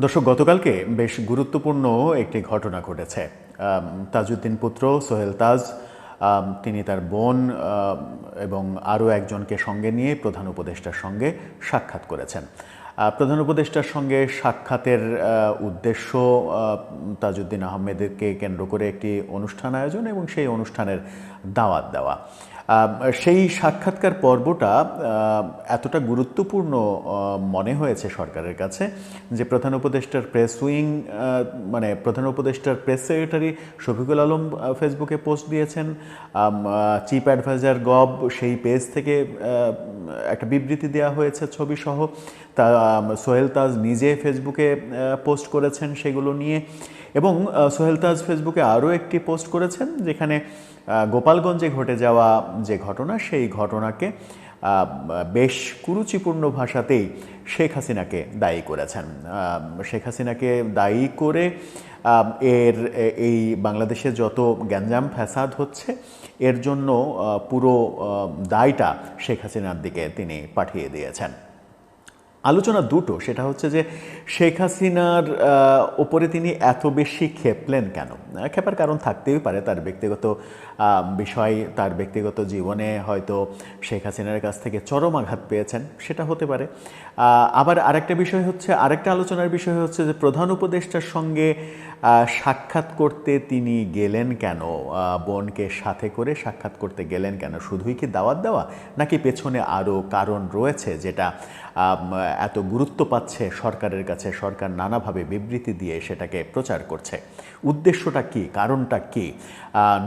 দর্শক, গতকালকে বেশ গুরুত্বপূর্ণ একটি ঘটনা ঘটেছে। তাজউদ্দিন পুত্র সোহেল তাজ তিনি তার বোন এবং আরও একজনকে সঙ্গে নিয়ে প্রধান উপদেষ্টার সঙ্গে সাক্ষাৎ করেছেন। প্রধান উপদেষ্টার সঙ্গে সাক্ষাতের উদ্দেশ্য তাজউদ্দিন আহমেদকে কেন্দ্র করে একটি অনুষ্ঠান আয়োজন এবং সেই অনুষ্ঠানের দাওয়াত দেওয়া। সেই সাক্ষাৎকার পর্বটা এতটা গুরুত্বপূর্ণ মনে হয়েছে সরকারের কাছে যে প্রধান উপদেষ্টার প্রেস উইং মানে প্রধান উপদেষ্টার প্রেস সেক্রেটারি শফিকুল আলম ফেসবুকে পোস্ট দিয়েছেন। চিফ অ্যাডভাইজার গভ সেই পেজ থেকে একটা বিবৃতি দেওয়া হয়েছে ছবিসহ। তা সোহেল তাজ নিজে ফেসবুকে পোস্ট করেছেন সেগুলো নিয়ে, এবং সোহেল তাজ ফেসবুকে আরও একটি পোস্ট করেছেন যেখানে গোপালগঞ্জে ঘটে যাওয়া যে ঘটনা সেই ঘটনাকে বেশ কুরুচিপূর্ণ ভাষাতেই শেখ হাসিনাকে দায়ী করেছেন। শেখ হাসিনাকে দায়ী করে এই বাংলাদেশে যত গ্যাঞ্জাম ফ্যাসাদ হচ্ছে এর জন্য পুরো দায়টা শেখ হাসিনার দিকে তিনি পাঠিয়ে দিয়েছেন। আলোচনা দুটো, সেটা হচ্ছে যে শেখ হাসিনার ওপরে তিনি এত বেশি ক্ষেপলেন কেন। ক্ষেপার কারণ থাকতেই পারে, তার ব্যক্তিগত বিষয়, তার ব্যক্তিগত জীবনে হয়তো শেখ হাসিনার কাছ থেকে চরম আঘাত পেয়েছেন, সেটা হতে পারে। আবার আরেকটা বিষয় হচ্ছে, আরেকটা আলোচনার বিষয় হচ্ছে যে প্রধান উপদেষ্টার সঙ্গে সাক্ষাৎ করতে তিনি গেলেন কেন, বোনকে সাথে করে সাক্ষাৎ করতে গেলেন কেন। শুধুই কি দাওয়াত দেওয়া, নাকি পেছনে আরও কারণ রয়েছে যেটা এত গুরুত্ব পাচ্ছে সরকারের কাছে, সরকার নানাভাবে বিবৃতি দিয়ে সেটাকে প্রচার করছে। উদ্দেশ্যটা কি, কারণটা কি,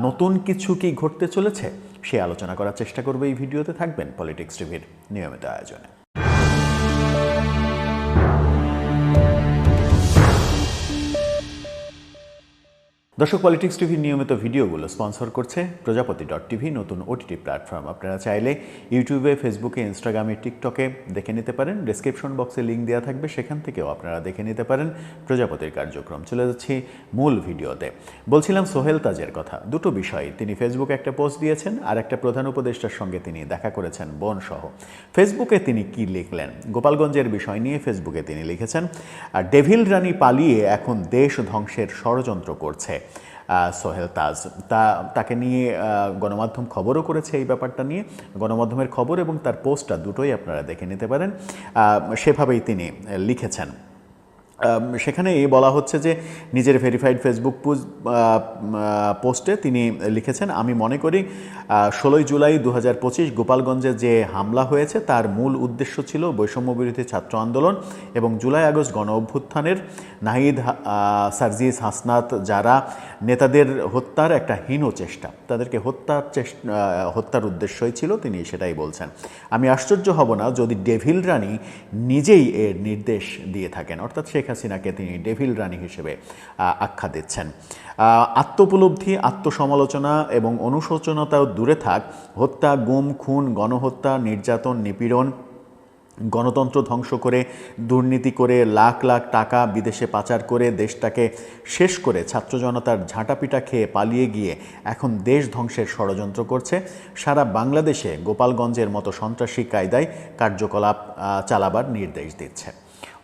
নতুন কিছু কি ঘটতে চলেছে, সে আলোচনা করার চেষ্টা করবে এই ভিডিওতে। থাকবেন পলিটিক্স টিভির নিয়মিত আয়োজনে। দর্শক, পলিটিক্স টিভির নিয়মিত ভিডিওগুলো স্পন্সর করছে প্রজাপতি.টিভি, নতুন ওটিটি প্ল্যাটফর্ম। আপনারা চাইলে ইউটিউবে, ফেসবুকে, ইনস্টাগ্রামে, টিকটকে দেখে নিতে পারেন। ডেসক্রিপশন বক্সে লিঙ্ক দেওয়া থাকবে, সেখান থেকেও আপনারা দেখে নিতে পারেন প্রজাপতির কার্যক্রম। চলে যাচ্ছি মূল ভিডিওতে। বলছিলাম সোহেল তাজের কথা। দুটো বিষয়, তিনি ফেসবুকে একটা পোস্ট দিয়েছেন আর একটা প্রধান উপদেষ্টার সঙ্গে তিনি দেখা করেছেন বোন সহ। ফেসবুকে তিনি কি লিখলেন, গোপালগঞ্জের বিষয় নিয়ে ফেসবুকে তিনি লিখেছেন, ডেভিল রানী পালিয়ে এখন দেশ ধ্বংসের ষড়যন্ত্র করছে সোহেল তাজ। তাকে নিয়ে গণমাধ্যম খবরও করেছে এই ব্যাপারটা নিয়ে। গণমাধ্যমের খবর এবং তার পোস্টটা দুটোই আপনারা দেখে নিতে পারেন। সেভাবেই তিনি লিখেছেন। সেখানে বলা হচ্ছে যে নিজের ভেরিফাইড ফেসবুক পোস্টে তিনি লিখেছেন, আমি মনে করি 16 জুলাই 2025 গোপালগঞ্জে যে হামলা হয়েছে তার মূল উদ্দেশ্য ছিল বৈষম্যবিরোধী ছাত্র আন্দোলন এবং জুলাই আগস্ট গণ অভ্যুত্থানের নাহিদ, সার্জিস, হাসনাত যারা নেতাদের হত্যার একটা হীন চেষ্টা, তাদেরকে হত্যার উদ্দেশ্যই ছিল, তিনি সেটাই বলছেন। আমি আশ্চর্য হব না যদি ডেভিল রানী নিজেই এর নির্দেশ দিয়ে থাকেন, অর্থাৎ শেখ হাসিনাকে তিনি ডেভিল রানী হিসেবে আখ্যা দিচ্ছেন। আত্মোপলব্ধি, আত্মসমালোচনা এবং অনুশোচনতাও দূরে থাক, হত্যা, গুম, খুন, গণহত্যা, নির্যাতন, নিপীড়ন, গণতন্ত্র ধ্বংস করে, দুর্নীতি করে, লাখ লাখ টাকা বিদেশে পাচার করে দেশটাকে শেষ করে ছাত্র জনতার ঝাঁটাপিটা খেয়ে পালিয়ে গিয়ে এখন দেশ ধ্বংসের ষড়যন্ত্র করছে। সারা বাংলাদেশে গোপালগঞ্জের মতো সন্ত্রাসী কায়দায় কার্যকলাপ চালাবার নির্দেশ দিচ্ছে।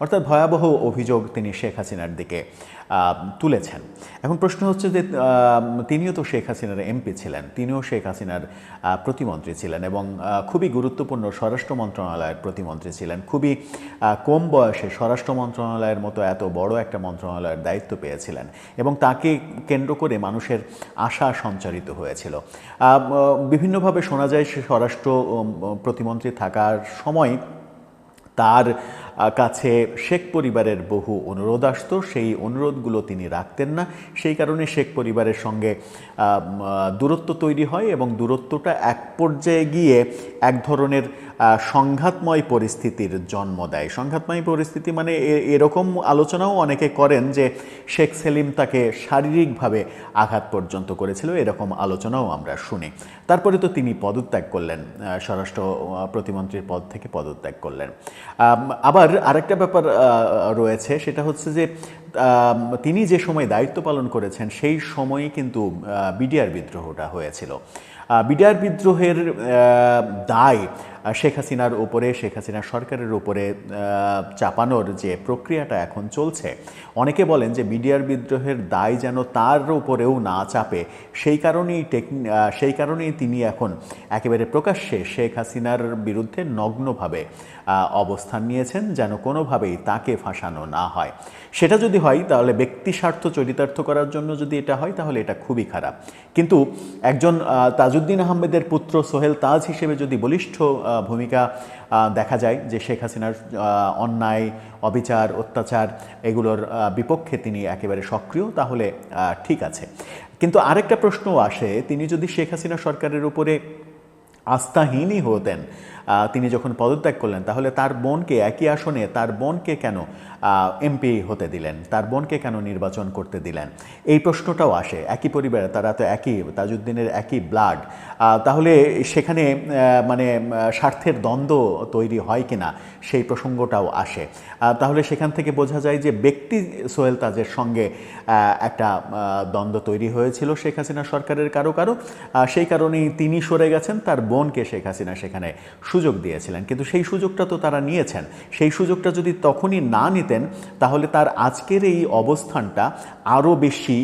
অর্থাৎ ভয়াবহ অভিযোগ তিনি শেখ হাসিনার দিকে তুলেছেন। এখন প্রশ্ন হচ্ছে যে তিনিও তো শেখ হাসিনার এমপি ছিলেন, তিনিও শেখ হাসিনার প্রতিমন্ত্রী ছিলেন এবং খুবই গুরুত্বপূর্ণ স্বরাষ্ট্র মন্ত্রণালয়ের প্রতিমন্ত্রী ছিলেন। খুবই কম বয়সে স্বরাষ্ট্র মন্ত্রণালয়ের মতো এত বড় একটা মন্ত্রণালয়ের দায়িত্ব পেয়েছিলেন এবং তাকে কেন্দ্র করে মানুষের আশা সঞ্চারিত হয়েছিল। বিভিন্নভাবে শোনা যায় সে স্বরাষ্ট্র প্রতিমন্ত্রী থাকার সময় তার কাছে শেখ পরিবারের বহু অনুরোধ আসতো, সেই অনুরোধগুলো তিনি রাখতেন না। সেই কারণে শেখ পরিবারের সঙ্গে দূরত্ব তৈরি হয় এবং দূরত্বটা এক পর্যায়ে গিয়ে এক ধরনের সংঘাতময় পরিস্থিতির জন্ম দেয়। সংঘাতময় পরিস্থিতি মানে এরকম আলোচনাও অনেকে করেন যে শেখ সেলিম তাকে শারীরিকভাবে আঘাত পর্যন্ত করেছিল, এরকম আলোচনাও আমরা শুনি। তারপরে তো তিনি পদত্যাগ করলেন, স্বরাষ্ট্র প্রতিমন্ত্রীর পদ থেকে পদত্যাগ করলেন। আবার আরেকটা ব্যাপার রয়েছে, সেটা হচ্ছে যে তিনি যে সময় দায়িত্ব পালন করেছেন সেই সময়ই কিন্তু বিডিআর বিদ্রোহটা হয়েছিল। বিডিআর বিদ্রোহের দায় শেখ হাসিনার উপরে, শেখ হাসিনা সরকারের উপরে চাপানোর যে প্রক্রিয়াটা এখন চলছে, অনেকে বলেন যে মিডিয়ার বিদ্রোহের দায় যেন তার উপরেও না চাপে, সেই কারণেই তিনি এখন একেবারে প্রকাশ্যে শেখ হাসিনার বিরুদ্ধে নগ্নভাবে অবস্থান নিয়েছেন, যেন কোনোভাবেই তাকে ফাঁসানো না হয়। সেটা যদি হয় তাহলে ব্যক্তি স্বার্থ চরিতার্থ করার জন্য যদি এটা হয় তাহলে এটা খুবই খারাপ। কিন্তু একজন তাজউদ্দিন আহমেদের পুত্র সোহেল তাজ হিসেবে যদি বলিষ্ঠ ভূমিকা দেখা যায়, যে শেখ হাসিনার অন্যায়, অবিচার, অত্যাচার এগুলোর বিপক্ষে তিনি একেবারে সক্রিয়, তাহলে ঠিক আছে। কিন্তু আরেকটা প্রশ্নও আসে, তিনি যদি শেখ হাসিনা সরকারের উপরে আস্থাহীনই হতেন, তিনি যখন পদত্যাগ করলেন, তাহলে তার বোনকে একই আসনে তার বোনকে কেন এমপি হতে দিলেন, তার বোনকে কেন নির্বাচন করতে দিলেন? এই প্রশ্নটাও আসে। একই পরিবারে, তারা তো একই, তাজউদ্দিনের একই ব্লাড, তাহলে সেখানে মানে স্বার্থের দ্বন্দ্ব তৈরি হয় কিনা সেই প্রসঙ্গটাও আসে। তাহলে সেখান থেকে বোঝা যায় যে ব্যক্তি সোহেল তাজের সঙ্গে একটা দ্বন্দ্ব তৈরি হয়েছিল শেখ হাসিনা সরকারের কারো কারো, সেই কারণেই তিনি সরে গেছেন, তার বোনকে শেখ হাসিনা সেখানে সুযোগ দিয়েছিলেন। কিন্তু সেই সুযোগটা তো তারা নিয়েছেন, সেই সুযোগটা যদি তখনই না নিতেন তাহলে তার আজকের এই অবস্থানটা আরও বেশি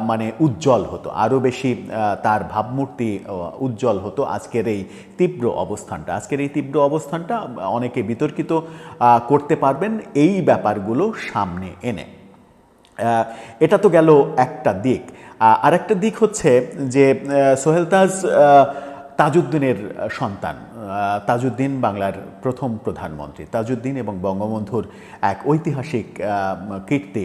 মানে উজ্জ্বল হতো, আরও বেশি তার ভাবমূর্তি উজ্জ্বল হতো আজকের এই তীব্র অবস্থানটা। আজকের এই তীব্র অবস্থানটা অনেকে বিতর্কিত করতে পারবেন এই ব্যাপারগুলো সামনে এনে। এটা তো গেল একটা দিক। আরেকটা দিক হচ্ছে যে সোহেল তাজ তাজউদ্দিনের সন্তান। তাজউদ্দিন বাংলার প্রথম প্রধানমন্ত্রী। তাজউদ্দিন এবং বঙ্গবন্ধুর এক ঐতিহাসিক কীর্তি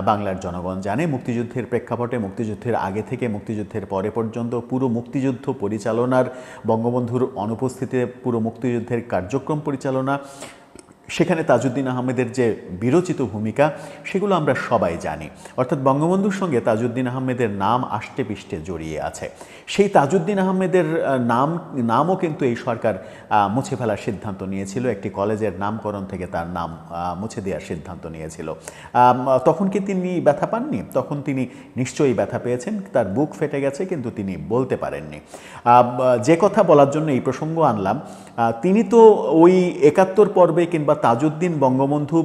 বাংলার জনগণ জানে। মুক্তিযুদ্ধের প্রেক্ষাপটে, মুক্তিযুদ্ধের আগে থেকে মুক্তিযুদ্ধের পরে পর্যন্ত পুরো মুক্তিযুদ্ধ পরিচালনার, বঙ্গবন্ধুর অনুপস্থিতিতে পুরো মুক্তিযুদ্ধের কার্যক্রম পরিচালনা, সেখানে তাজউদ্দিন আহমেদের যে বিরচিত ভূমিকা, সেগুলো আমরা সবাই জানি। অর্থাৎ বঙ্গবন্ধুর সঙ্গে তাজউদ্দিন আহমেদের নাম আষ্টে পৃষ্ঠে জড়িয়ে আছে। সেই তাজউদ্দিন আহমেদের নামও কিন্তু এই সরকার মুছে ফেলার সিদ্ধান্ত নিয়েছিল, একটি কলেজের নামকরণ থেকে তার নাম মুছে দেওয়ার সিদ্ধান্ত নিয়েছিল। তখন কি তিনি ব্যথা পাননি? তখন তিনি নিশ্চয়ই ব্যথা পেয়েছেন, তার বুক ফেটে গেছে, কিন্তু তিনি বলতে পারেননি। যে কথা বলার জন্য এই প্রসঙ্গ আনলাম, তিনি তো ওই ৭১ পর্বে কিংবা তাজউদ্দিন বঙ্গবন্ধু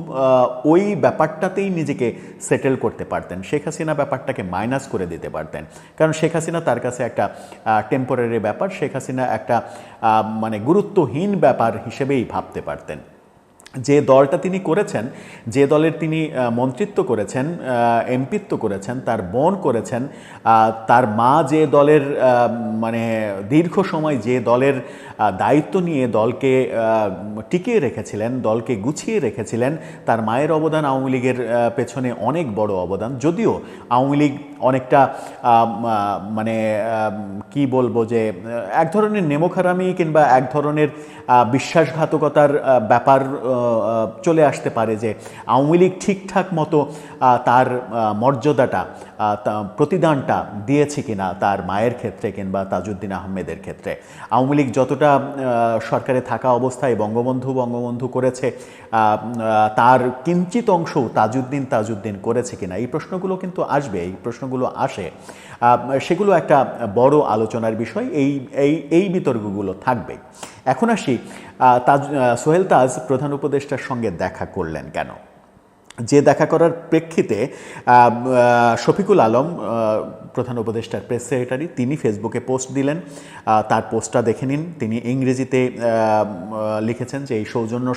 ওই ব্যাপারটাতেই নিজেকে সেটেল করতে পারতেন, শেখ হাসিনা ব্যাপারটাকে মাইনাস করে দিতে পারতেন। কারণ শেখ হাসিনা তার কাছে একটা টেম্পোরারি ব্যাপার, শেখ হাসিনা একটা মানে গুরুত্বহীন ব্যাপার হিসেবেই ভাবতে পারতেন। যে দলটা তিনি করেছেন, যে দলের তিনি মন্ত্রিত্ব করেছেন, এমপিত্ব করেছেন, তার বোন করেছেন, তার মা যে দলের মানে দীর্ঘ সময় যে দলের দায়িত্ব নিয়ে দলকে টিকিয়ে রেখেছিলেন, দলকে গুছিয়ে রেখেছিলেন, তার মায়ের অবদান আওয়ামী লীগের পেছনে অনেক বড় অবদান। যদিও আওয়ামী লীগ অনেকটা মানে কি বলবো, যে এক ধরনের নেমোখারামি কিংবা এক ধরনের বিশ্বাসঘাতকতার ব্যাপার চলে আসতে পারে, যে আওয়ামী লীগ ঠিকঠাক মতো তার মর্যাদাটা, প্রতিদানটা দিয়েছে কিনা তার মায়ের ক্ষেত্রে কিংবা তাজউদ্দিন আহমেদের ক্ষেত্রে। আওয়ামী লীগ যতটা সরকারে থাকা অবস্থায় বঙ্গবন্ধু করেছে, তার কিঞ্চিত অংশ তাজউদ্দিন করেছে কিনা, এই প্রশ্নগুলো কিন্তু আসবে, এই প্রশ্নগুলো আসে, সেগুলো একটা বড় আলোচনার বিষয়। এই বিতর্কগুলো থাকবে। এখন আসি, সোহেল তাজ প্রধান উপদেষ্টার সঙ্গে দেখা করলেন কেন? যে দেখা করার প্রেক্ষিতে শফিকুল আলম, প্রধান উপদেষ্টার প্রেস সেক্রেটারি, তিনি ফেসবুকে পোস্ট দিলেন। তার পোস্টটা দেখে নিন। তিনি ইংরেজিতে লিখেছেন যে এই সৌজন্য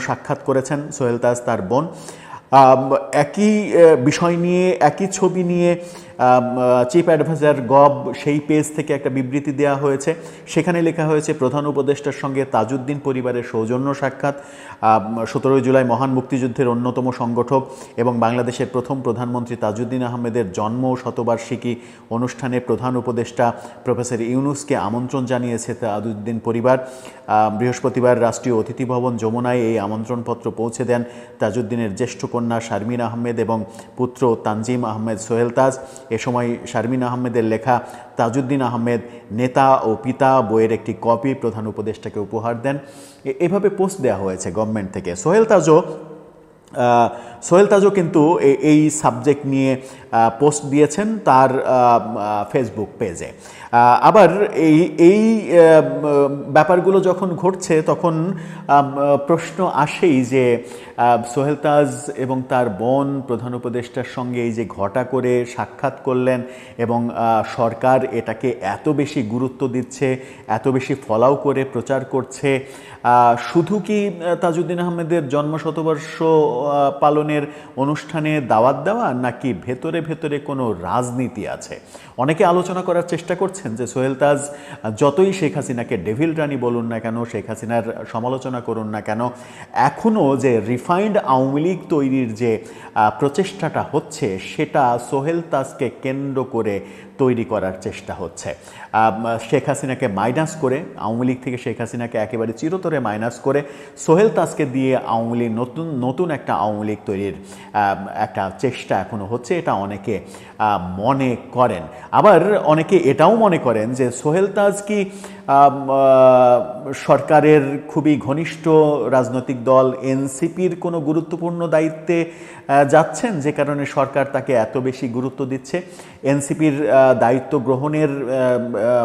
সাক্ষাৎ করেছেন সোহেল তাজ তার বোন। একই বিষয় নিয়ে, একই ছবি নিয়ে চিফ অ্যাডভাইজার গভ সেই পেজ থেকে একটা বিবৃতি দেওয়া হয়েছে। সেখানে লেখা হয়েছে প্রধান উপদেষ্টার সঙ্গে তাজউদ্দিন পরিবারের সৌজন্য সাক্ষাৎ। 17 জুলাই মহান মুক্তিযুদ্ধের অন্যতম সংগঠক এবং বাংলাদেশের প্রথম প্রধানমন্ত্রী তাজউদ্দিন আহমেদের জন্ম শতবার্ষিকী অনুষ্ঠানে প্রধান উপদেষ্টা প্রফেসর ইউনূসকে আমন্ত্রণ জানিয়েছে তাজউদ্দিন পরিবার। বৃহস্পতিবার রাষ্ট্রীয় অতিথি ভবন যমুনায় এই আমন্ত্রণপত্র পৌঁছে দেন তাজউদ্দিনের জ্যেষ্ঠ কন্যা শারমিন আহমেদ এবং পুত্র তানজিম আহমেদ সোহেল তাজ। এ সময় শারমিন আহমেদের লেখা তাজউদ্দিন আহমেদ নেতা ও পিতা বইয়ের একটি কপি প্রধান উপদেষ্টাকে উপহার দেন। এভাবে পোস্ট দেওয়া হয়েছে গভর্নমেন্ট থেকে। সোহেল তাজও সোহেল তাজও কিন্তু এই সাবজেক্ট নিয়ে পোস্ট দিয়েছেন তার ফেসবুক পেজে। আবার এই এই ব্যাপারগুলো যখন ঘটছে তখন প্রশ্ন আসেই যে সোহেল তাজ এবং তার বোন প্রধান উপদেষ্টার সঙ্গে এই যে ঘটা করে সাক্ষাৎ করলেন এবং সরকার এটাকে এত বেশি গুরুত্ব দিচ্ছে, এত বেশি ফলাও করে প্রচার করছে, শুধু কি তাজউদ্দিন আহমেদের জন্মশতবর্ষ পালনের অনুষ্ঠানে দাওয়াত দেওয়া, নাকি ভেতরে ভেতরে কোনো রাজনীতি আছে? অনেকে আলোচনা করার চেষ্টা করছেন যে সোহেল তাজ যতই শেখ হাসিনাকে ডেভিল রানী বলুন না কেন, শেখ হাসিনার সমালোচনা করুন না কেন, এখনও যে রিফাইন্ড আওয়ামী লীগ তৈরির যে প্রচেষ্টাটা হচ্ছে সেটা সোহেল তাজকে কেন্দ্র করে তৈরি করার চেষ্টা হচ্ছে। শেখ হাসিনাকে মাইনাস করে, আওয়ামী লীগ থেকে শেখ হাসিনাকে একেবারে চিরতরে মাইনাস করে সোহেল তাজকে দিয়ে আওয়ামী লীগ নতুন একটা আওয়ামী লীগ তৈরির একটা চেষ্টা এখনও হচ্ছে, এটা অনেকে মনে করেন। আবার অনেকে এটাও মনে করেন যে সোহেল তাজ কি সরকারের খুবই ঘনিষ্ঠ রাজনৈতিক দল এনসিপির কোনো গুরুত্বপূর্ণ দায়িত্বে যাচ্ছেন, যে কারণে সরকার তাকে এত বেশি গুরুত্ব দিচ্ছে। এনসিপির দায়িত্ব গ্রহণের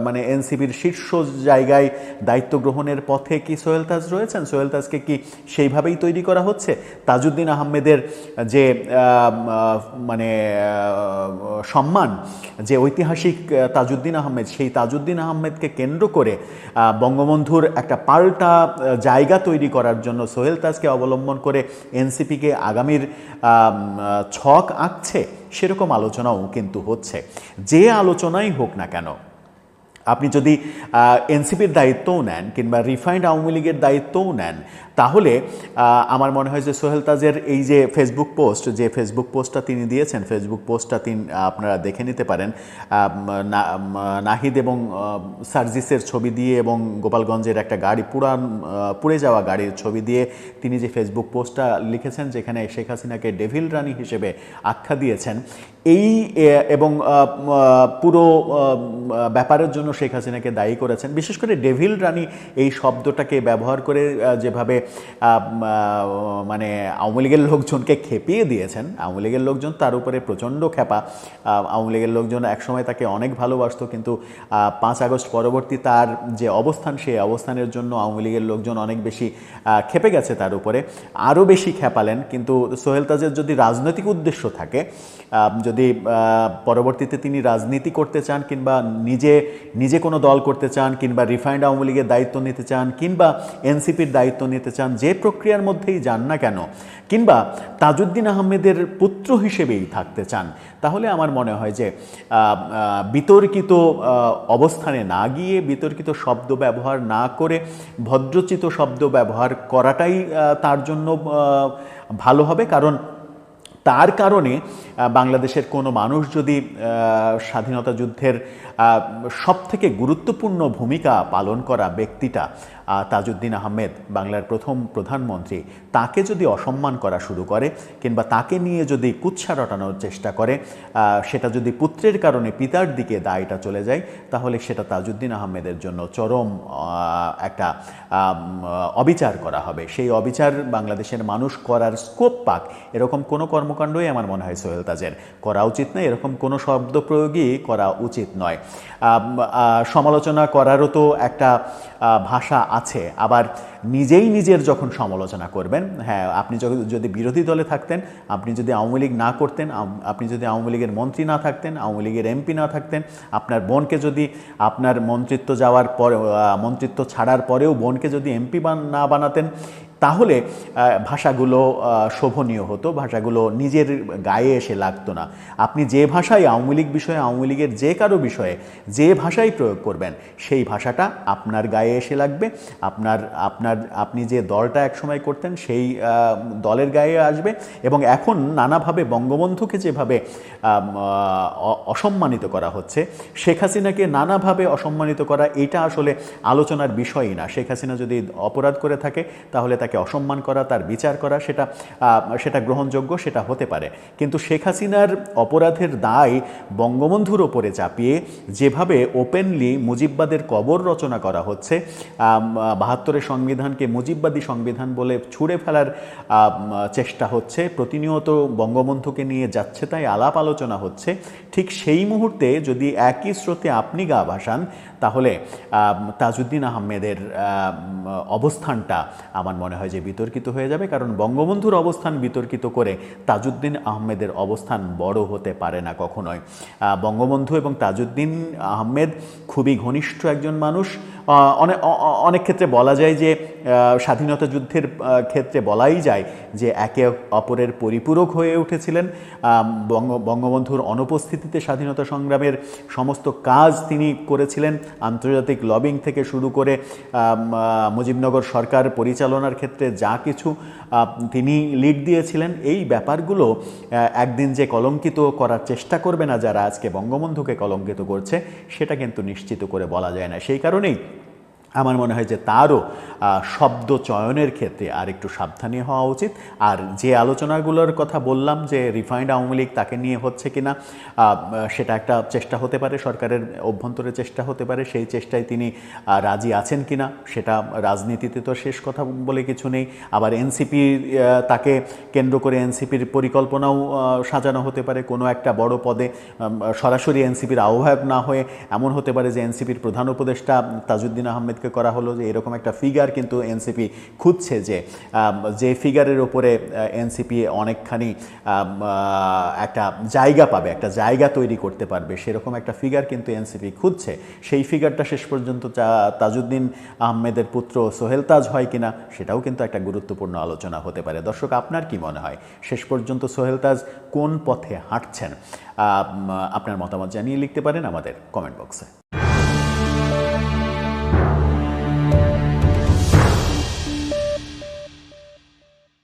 মানে এনসিপির শীর্ষ জায়গায় দায়িত্ব গ্রহণের পথে কি সোহেল তাজ রয়েছেন? সোহেল তাজকে কি সেইভাবেই তৈরি করা হচ্ছে? তাজউদ্দিন আহমেদের যে মানে সম্মান, যে ঐতিহাসিক তাজউদ্দিন আহমেদ, সেই তাজউদ্দিন আহমেদকে কেন্দ্র করে বঙ্গবন্ধুর একটা পাল্টা জায়গা তৈরি করার জন্য সোহেল তাজকে অবলম্বন করে এনসিপিকে আগামীর ছক আঁকছে, সেরকম আলোচনাও কিন্তু হচ্ছে। যে আলোচনাই হোক না কেন, আপনি যদি এনসিপির দায়িত্বও নেন কিংবা রিফাইন্ড আওয়ামী লীগের দায়িত্বও নেন, তাহলে আমার মনে হয় যে সোহেল তাজের এই যে ফেসবুক পোস্টটা তিনি দিয়েছেন, ফেসবুক পোস্টটা আপনারা দেখে নিতে পারেন। নাহিদ এবং সার্জিসের ছবি দিয়ে এবং গোপালগঞ্জের একটা গাড়ি পুড়ে যাওয়া গাড়ির ছবি দিয়ে তিনি যে ফেসবুক পোস্টটা লিখেছেন, যেখানে শেখ হাসিনাকে ডেভিল রানী হিসেবে আখ্যা দিয়েছেন, এই এবং পুরো ব্যাপারের জন্য শেখ হাসিনাকে দায়ী করেছেন। বিশেষ করে ডেভিল রানী এই শব্দটাকে ব্যবহার করে যেভাবে মানে আওয়ামী লীগের লোকজনকে খেপিয়ে দিয়েছেন, আওয়ামী লীগের লোকজন তার উপরে প্রচণ্ড খেপা। আওয়ামী লীগের লোকজন একসময় তাকে অনেক ভালোবাসত, কিন্তু 5 আগস্ট পরবর্তী তার যে অবস্থান, সেই অবস্থানের জন্য আওয়ামী লীগের লোকজন অনেক বেশি খেপে গেছে তার উপরে, আরও বেশি খেপালেন। কিন্তু সোহেল তাজের যদি রাজনৈতিক উদ্দেশ্য থাকে, যদি পরবর্তীতে তিনি রাজনীতি করতে চান কিংবা নিজে কোনো দল করতে চান কিংবা রিফাইন্ড আওয়ামী লীগের দায়িত্ব নিতে চান কিংবা এনসিপির দায়িত্ব নিতে চান, যে প্রক্রিয়ার মধ্যেই যান না কেন, কিংবা তাজউদ্দিন আহমেদের পুত্র হিসেবেই থাকতে চান, তাহলে আমার মনে হয় যে বিতর্কিত অবস্থানে না গিয়ে, বিতর্কিত শব্দ ব্যবহার না করে ভদ্রচিত শব্দ ব্যবহার করাটাই তার জন্য ভালো হবে। কারণ তার কারণে বাংলাদেশের কোনো মানুষ যদি স্বাধীনতা যুদ্ধের সবথেকে গুরুত্বপূর্ণ ভূমিকা পালন করা ব্যক্তিটা তাজউদ্দিন আহমেদ, বাংলার প্রথম প্রধানমন্ত্রী, তাকে যদি অসম্মান করা শুরু করে কিংবা তাকে নিয়ে যদি কুৎসা রটানোর চেষ্টা করে, সেটা যদি পুত্রের কারণে পিতার দিকে দায়টা চলে যায়, তাহলে সেটা তাজউদ্দিন আহমেদের জন্য চরম একটা অবিচার করা হবে। সেই অবিচার বাংলাদেশের মানুষ করার স্কোপ পাক, এরকম কোনো কর্মকাণ্ডই আমার মনে হয় সোহেল তাজের করা উচিত নয়, এরকম কোনো শব্দ প্রয়োগই করা উচিত নয়। সমালোচনা করারও তো একটা ভাষা আছে। আবার নিজের যখন সমালোচনা করবেন, হ্যাঁ, আপনি যদি বিরোধী দলে থাকতেন, আপনি যদি আওয়ামী লীগ না করতেন, আপনি যদি আওয়ামী লীগের মন্ত্রী না থাকতেন, আওয়ামী লীগের এমপি না থাকতেন, আপনার বোনকে যদি আপনার মন্ত্রিত্ব যাওয়ার পরে, মন্ত্রিত্ব ছাড়ার পরেও বোনকে যদি এমপি না বানাতেন, তাহলে ভাষাগুলো শোভনীয় হতো, ভাষাগুলো নিজের গায়ে এসে লাগতো না। আপনি যে ভাষায় আওয়ামী লীগ বিষয়ে, আওয়ামী লীগের যে কারো বিষয়ে যে ভাষাই প্রয়োগ করবেন, সেই ভাষাটা আপনার গায়ে এসে লাগবে, আপনি যে দলটা একসময় করতেন সেই দলের গায়ে আসবে। এবং এখন নানাভাবে বঙ্গবন্ধুকে যেভাবে অসম্মানিত করা হচ্ছে, শেখ হাসিনাকে নানাভাবে অসম্মানিত করা, এটা আসলে আলোচনার বিষয়ই না। শেখ হাসিনা যদি অপরাধ করে থাকে, তাহলে তাকে অসম্মান করা, তার বিচার করা, সেটা গ্রহণযোগ্য, সেটা হতে পারে। কিন্তু শেখ হাসিনার অপরাধের দায় বঙ্গবন্ধুর ওপরে চাপিয়ে যেভাবে ওপেনলি মুজিববাদের কবর রচনা করা হচ্ছে, ৭২-এর সংবিধানকে মুজিববাদী সংবিধান বলে ছুঁড়ে ফেলার চেষ্টা হচ্ছে, প্রতিনিয়ত বঙ্গবন্ধুকে নিয়ে যাচ্ছে তাই আলাপ আলোচনা হচ্ছে, ঠিক সেই মুহূর্তে যদি একই স্রোতে আপনি গা ভাসান, তাহলে তাজউদ্দিন আহমেদের অবস্থানটা আমার মনে হয় যে বিতর্কিত হয়ে যাবে। কারণ বঙ্গবন্ধুর অবস্থান বিতর্কিত করে তাজউদ্দিন আহমেদের অবস্থান বড় হতে পারে না কখনোই। বঙ্গবন্ধু এবং তাজউদ্দিন আহমেদ খুবই ঘনিষ্ঠ একজন মানুষ। অনেক ক্ষেত্রে বলা যায় যে স্বাধীনতা যুদ্ধের ক্ষেত্রে বলাই যায় যে একে অপরের পরিপূরক হয়ে উঠেছিলেন। বঙ্গবন্ধুর অনুপস্থিতিতে স্বাধীনতা সংগ্রামের সমস্ত কাজ তিনি করেছিলেন, আন্তর্জাতিক লবিং থেকে শুরু করে মুজিবনগর সরকার পরিচালনার ক্ষেত্রে যা কিছু তিনি লিড দিয়েছিলেন। এই ব্যাপারগুলো একদিন যে কলঙ্কিত করার চেষ্টা করবে না যারা আজকে বঙ্গবন্ধুকে কলঙ্কিত করছে, সেটা কিন্তু নিশ্চিত করে বলা যায় না। সেই কারণেই আমার মনে হয় যে তারও শব্দ চয়নের ক্ষেত্রে আর একটু সাবধানী হওয়া উচিত। আর যে আলোচনাগুলোর কথা বললাম যে রিফাইন্ড আওয়ামী লীগ তাকে নিয়ে হচ্ছে কিনা, সেটা একটা চেষ্টা হতে পারে, সরকারের অভ্যন্তরে চেষ্টা হতে পারে। সেই চেষ্টায় তিনি রাজি আছেন কিনা, সেটা রাজনীতিতে তো শেষ কথা বলে কিছু নেই। আবার এনসিপি, তাকে কেন্দ্র করে এনসিপির পরিকল্পনাও সাজানো হতে পারে কোনো একটা বড় পদে, সরাসরি এনসিপির আহ্বায়ক না হয়ে এমন হতে পারে যে এনসিপির প্রধান উপদেষ্টা তাজউদ্দিন আহমেদকে করা হলো, যে এরকম একটা ফিগার কিন্তু এনসিপি খুঁজছে, যে ফিগারের ওপরে এনসিপি অনেকখানি একটা জায়গা পাবে, একটা জায়গা তৈরি করতে পারবে, সেরকম একটা ফিগার কিন্তু এনসিপি খুঁজছে। সেই ফিগারটা শেষ পর্যন্ত তাজউদ্দিন আহমেদের পুত্র সোহেল তাজ হয় কিনা, সেটাও কিন্তু একটা গুরুত্বপূর্ণ আলোচনা হতে পারে। দর্শক, আপনার কি মনে হয় শেষ পর্যন্ত সোহেল তাজ কোন পথে হাঁটছেন? আপনার মতামত জানিয়ে লিখতে পারেন আমাদের কমেন্ট বক্সে।